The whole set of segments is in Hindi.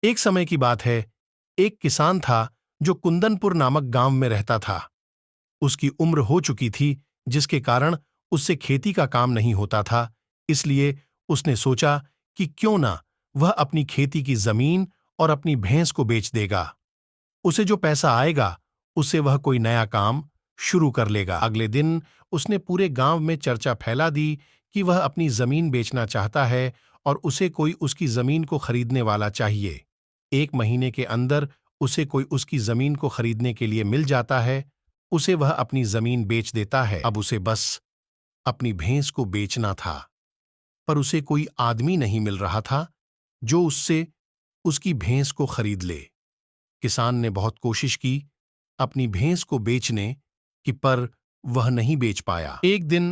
एक समय की बात है, एक किसान था जो कुंदनपुर नामक गांव में रहता था। उसकी उम्र हो चुकी थी, जिसके कारण उससे खेती का काम नहीं होता था। इसलिए उसने सोचा कि क्यों ना वह अपनी खेती की जमीन और अपनी भैंस को बेच देगा। उसे जो पैसा आएगा उससे वह कोई नया काम शुरू कर लेगा। अगले दिन उसने पूरे गांव में चर्चा फैला दी कि वह अपनी जमीन बेचना चाहता है और उसे कोई उसकी जमीन को खरीदने वाला चाहिए। 1 महीने के अंदर उसे कोई उसकी जमीन को खरीदने के लिए मिल जाता है। उसे वह अपनी जमीन बेच देता है। अब उसे बस अपनी भैंस को बेचना था, पर उसे कोई आदमी नहीं मिल रहा था जो उससे उसकी भैंस को खरीद ले। किसान ने बहुत कोशिश की अपनी भैंस को बेचने की, पर वह नहीं बेच पाया। एक दिन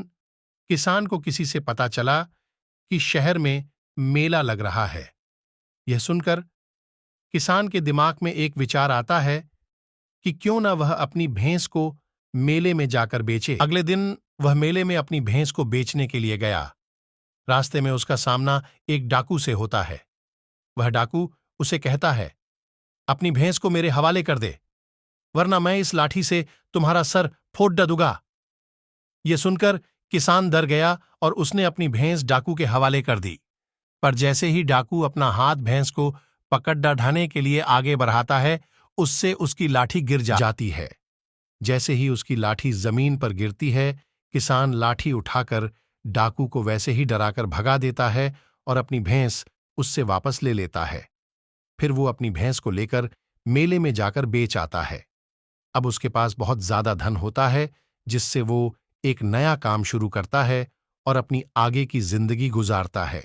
किसान को किसी से पता चला कि शहर में मेला लग रहा है। यह सुनकर किसान के दिमाग में एक विचार आता है कि क्यों ना वह अपनी भैंस को मेले में जाकर बेचे। अगले दिन वह मेले में अपनी भैंस को बेचने के लिए गया। रास्ते में उसका सामना एक डाकू से होता है। वह डाकू उसे कहता है, अपनी भैंस को मेरे हवाले कर दे, वरना मैं इस लाठी से तुम्हारा सर फोड़ दूंगा। यह सुनकर किसान डर गया और उसने अपनी भैंस डाकू के हवाले कर दी। पर जैसे ही डाकू अपना हाथ भैंस को पकड़ ढाने के लिए आगे बढ़ाता है, उससे उसकी लाठी गिर जाती है। जैसे ही उसकी लाठी जमीन पर गिरती है, किसान लाठी उठाकर डाकू को वैसे ही डराकर भगा देता है और अपनी भैंस उससे वापस ले लेता है। फिर वो अपनी भैंस को लेकर मेले में जाकर बेच आता है। अब उसके पास बहुत ज्यादा धन होता है, जिससे वो एक नया काम शुरू करता है और अपनी आगे की जिंदगी गुजारता है।